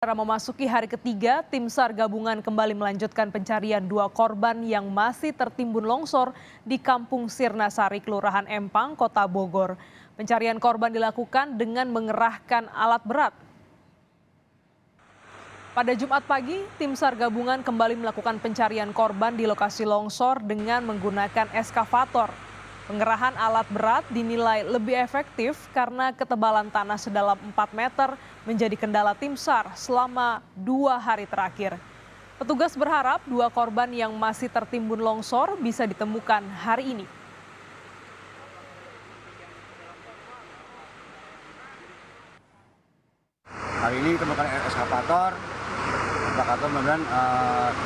Saudara, memasuki hari ketiga, tim SAR gabungan kembali melanjutkan pencarian dua korban yang masih tertimbun longsor di Kampung Sirnasari, Kelurahan Empang, Kota Bogor. Pencarian korban dilakukan dengan mengerahkan alat berat. Pada Jumat pagi, tim SAR gabungan kembali melakukan pencarian korban di lokasi longsor dengan menggunakan eskavator. Pengerahan alat berat dinilai lebih efektif karena ketebalan tanah sedalam 4 meter menjadi kendala tim SAR selama 2 hari terakhir. Petugas berharap dua korban yang masih tertimbun longsor bisa ditemukan hari ini. Hari ini ditemukan eskavator, kemudian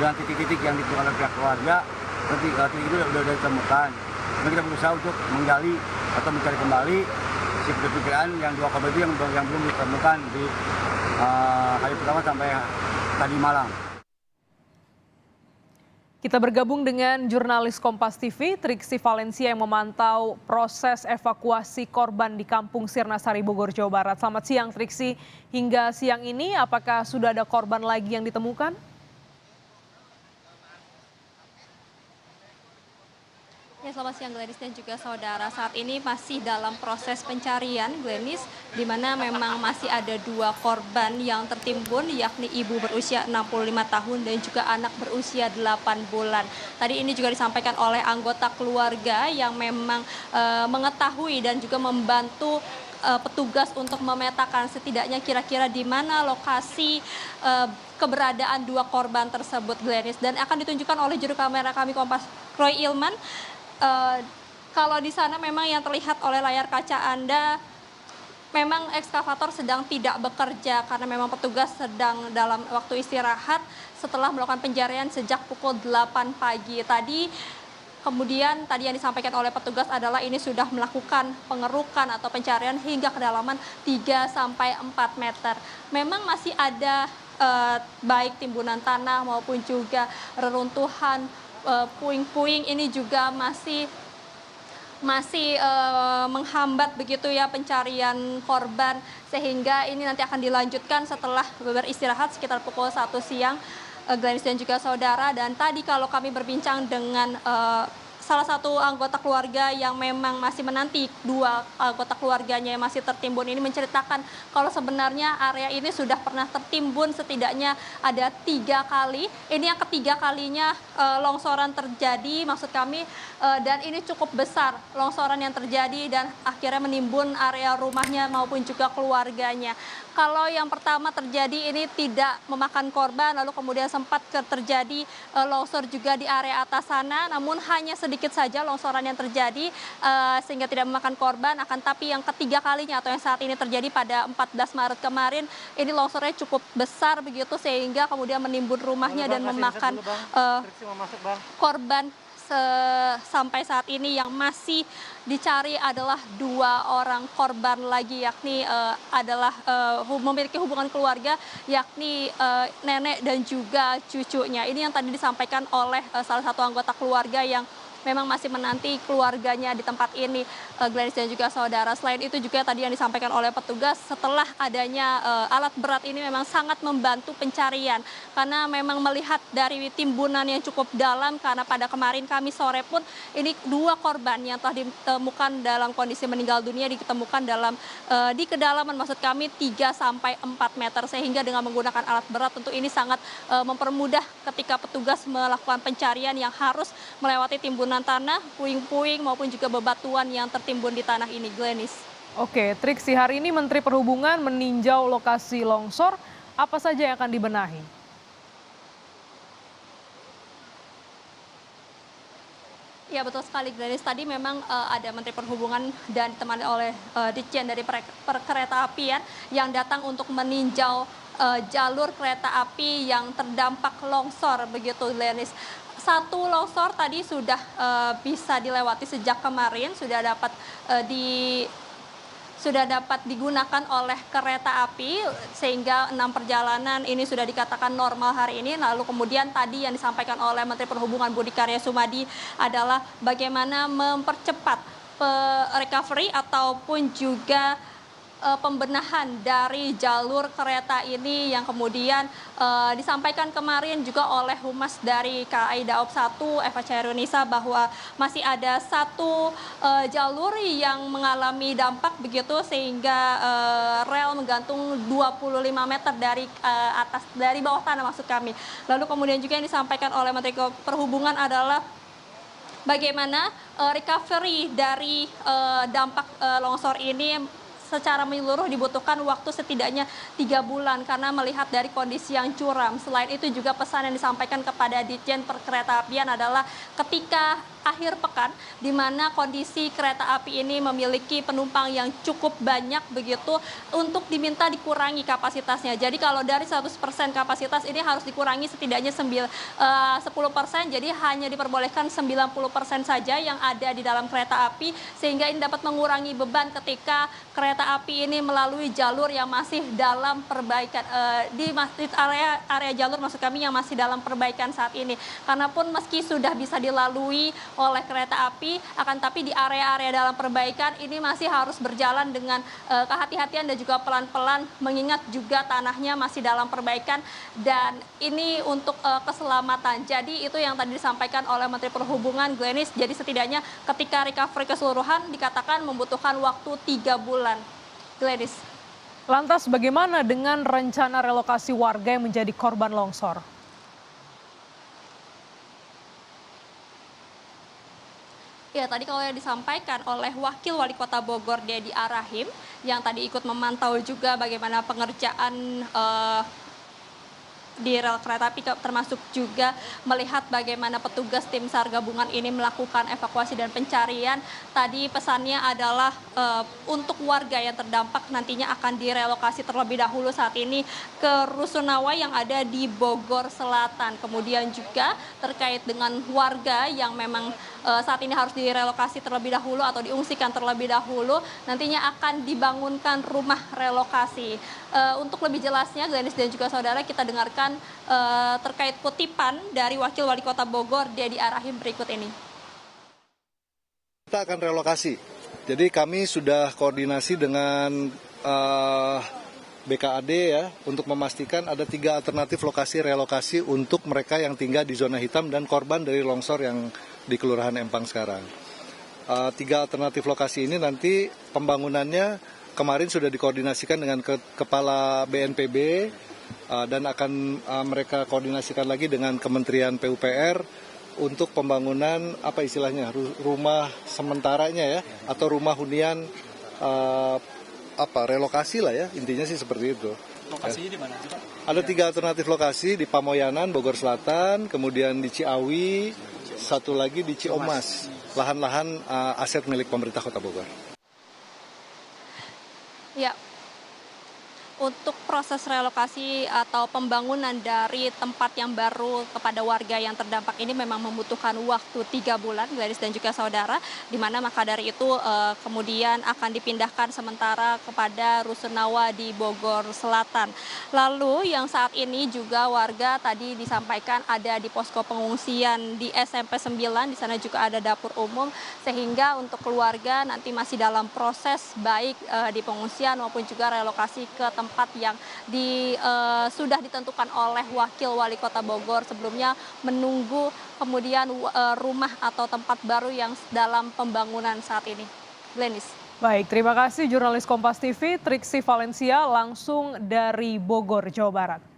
dengan titik-titik yang ditemukan oleh pihak keluarga, titik itu sudah ditemukan. Kita berusaha untuk menggali atau mencari kembali si perkiraan yang dua korban itu yang belum ditemukan di hari pertama sampai tadi malam. Kita bergabung dengan jurnalis Kompas TV, Triksi Valencia yang memantau proses evakuasi korban di Kampung Sirnasari, Bogor, Jawa Barat. Selamat siang, Triksi. Hingga siang ini, apakah sudah ada korban lagi yang ditemukan? Ya, selamat siang Glenis dan juga saudara. Saat ini masih dalam proses pencarian, Glenis, di mana memang masih ada dua korban yang tertimbun, yakni ibu berusia 65 tahun dan juga anak berusia 8 bulan. Tadi ini juga disampaikan oleh anggota keluarga yang memang mengetahui dan juga membantu petugas untuk memetakan setidaknya kira-kira di mana lokasi keberadaan dua korban tersebut, Glenis. Dan akan ditunjukkan oleh juru kamera kami Kompas, Roy Ilman. Kalau di sana memang yang terlihat oleh layar kaca Anda, memang ekskavator sedang tidak bekerja karena memang petugas sedang dalam waktu istirahat setelah melakukan pencarian sejak pukul 8 pagi tadi. Kemudian tadi yang disampaikan oleh petugas adalah ini sudah melakukan pengerukan atau pencarian hingga kedalaman 3-4 meter. Memang masih ada baik timbunan tanah maupun juga reruntuhan, puing-puing ini juga masih menghambat begitu ya pencarian korban, sehingga ini nanti akan dilanjutkan setelah beristirahat sekitar pukul 1 siang, Glenis dan juga saudara. Dan tadi kalau kami berbincang dengan salah satu anggota keluarga yang memang masih menanti dua anggota keluarganya yang masih tertimbun ini, menceritakan kalau sebenarnya area ini sudah pernah tertimbun setidaknya ada 3 kali. Ini yang ketiga kalinya longsoran terjadi, maksud kami, dan ini cukup besar longsoran yang terjadi dan akhirnya menimbun area rumahnya maupun juga keluarganya. Kalau yang pertama terjadi ini tidak memakan korban, lalu kemudian sempat terjadi longsor juga di area atas sana, namun hanya sedikit saja longsoran yang terjadi sehingga tidak memakan korban. Akan tapi yang ketiga kalinya atau yang saat ini terjadi pada 14 Maret kemarin, ini longsornya cukup besar begitu sehingga kemudian menimbun rumahnya dan memakan korban. Sampai saat ini yang masih dicari adalah 2 orang korban lagi, yakni adalah memiliki hubungan keluarga, yakni nenek dan juga cucunya. Ini yang tadi disampaikan oleh salah satu anggota keluarga yang memang masih menanti keluarganya di tempat ini, Glenis dan juga saudara. Selain itu juga tadi yang disampaikan oleh petugas, setelah adanya alat berat ini memang sangat membantu pencarian karena memang melihat dari timbunan yang cukup dalam, karena pada kemarin Kamis sore pun ini 2 korban yang telah ditemukan dalam kondisi meninggal dunia ditemukan di kedalaman, maksud kami 3-4 meter, sehingga dengan menggunakan alat berat tentu ini sangat mempermudah ketika petugas melakukan pencarian yang harus melewati timbunan tanah, puing-puing maupun juga bebatuan yang tertimbun di tanah ini, Glenis. Oke, Triksi, hari ini Menteri Perhubungan meninjau lokasi longsor, apa saja yang akan dibenahi? Ya, betul sekali, Glenis. Tadi memang ada Menteri Perhubungan dan ditemani oleh Ditjen dari Perkereta Apian yang datang untuk meninjau jalur kereta api yang terdampak longsor begitu, Glenis. 1 longsor tadi sudah bisa dilewati sejak kemarin, sudah dapat digunakan oleh kereta api sehingga 6 perjalanan ini sudah dikatakan normal hari ini. Lalu kemudian tadi yang disampaikan oleh Menteri Perhubungan Budi Karya Sumadi adalah bagaimana mempercepat recovery ataupun juga pembenahan dari jalur kereta ini yang kemudian disampaikan kemarin juga oleh Humas dari KAI Daob 1 Eva Chairunisa bahwa masih ada satu jalur yang mengalami dampak begitu sehingga rel menggantung 25 meter dari bawah tanah maksud kami. Lalu kemudian juga yang disampaikan oleh Menteri Perhubungan adalah bagaimana recovery dari dampak longsor ini secara menyeluruh dibutuhkan waktu setidaknya 3 bulan karena melihat dari kondisi yang curam. Selain itu juga pesan yang disampaikan kepada Ditjen Perkeretaapian adalah ketika akhir pekan di mana kondisi kereta api ini memiliki penumpang yang cukup banyak begitu untuk diminta dikurangi kapasitasnya. Jadi kalau dari 100% kapasitas ini harus dikurangi setidaknya 10%, jadi hanya diperbolehkan 90% saja yang ada di dalam kereta api sehingga ini dapat mengurangi beban ketika kereta api ini melalui jalur yang masih dalam perbaikan di area jalur maksud kami yang masih dalam perbaikan saat ini. Karena pun meski sudah bisa dilalui oleh kereta api, akan tapi di area-area dalam perbaikan ini masih harus berjalan dengan kehati-hatian dan juga pelan-pelan mengingat juga tanahnya masih dalam perbaikan dan ini untuk keselamatan. Jadi itu yang tadi disampaikan oleh Menteri Perhubungan Glenis. Jadi setidaknya ketika recovery keseluruhan dikatakan membutuhkan waktu 3 bulan. Glenis. Lantas bagaimana dengan rencana relokasi warga yang menjadi korban longsor? Ya, tadi kalau yang disampaikan oleh Wakil Wali Kota Bogor, Dedi Arahim, yang tadi ikut memantau juga bagaimana pengerjaan di rel kereta api termasuk juga melihat bagaimana petugas tim SAR gabungan ini melakukan evakuasi dan pencarian. Tadi pesannya adalah untuk warga yang terdampak nantinya akan direlokasi terlebih dahulu saat ini ke Rusunawa yang ada di Bogor Selatan. Kemudian juga terkait dengan warga yang memang saat ini harus direlokasi terlebih dahulu atau diungsikan terlebih dahulu, nantinya akan dibangunkan rumah relokasi. Untuk lebih jelasnya, Glenis dan juga saudara, kita dengarkan terkait kutipan dari Wakil Wali Kota Bogor, Dedi Arahim berikut ini. Kita akan relokasi. Jadi kami sudah koordinasi dengan BKAD ya untuk memastikan ada 3 alternatif lokasi relokasi untuk mereka yang tinggal di zona hitam dan korban dari longsor yang di Kelurahan Empang sekarang. 3 alternatif lokasi ini nanti pembangunannya kemarin sudah dikoordinasikan dengan Kepala BNPB dan akan mereka koordinasikan lagi dengan Kementerian PUPR untuk pembangunan apa istilahnya rumah sementaranya ya atau rumah hunian relokasi lah ya, intinya sih seperti itu. Lokasinya di mana sih, Pak? Ada 3 alternatif lokasi di Pamoyanan, Bogor Selatan, kemudian di Ciawi, satu lagi di Ciomas, lahan-lahan aset milik pemerintah Kota Bogor. Ya, untuk proses relokasi atau pembangunan dari tempat yang baru kepada warga yang terdampak ini memang membutuhkan waktu 3 bulan, Gladys dan juga saudara, di mana maka dari itu kemudian akan dipindahkan sementara kepada Rusunawa di Bogor Selatan. Lalu yang saat ini juga warga tadi disampaikan ada di posko pengungsian di SMP 9, di sana juga ada dapur umum, sehingga untuk keluarga nanti masih dalam proses baik di pengungsian maupun juga relokasi ke tempat yang sudah ditentukan oleh Wakil Wali Kota Bogor sebelumnya menunggu kemudian rumah atau tempat baru yang dalam pembangunan saat ini. Glenis. Baik, terima kasih jurnalis Kompas TV Triksi Valencia langsung dari Bogor, Jawa Barat.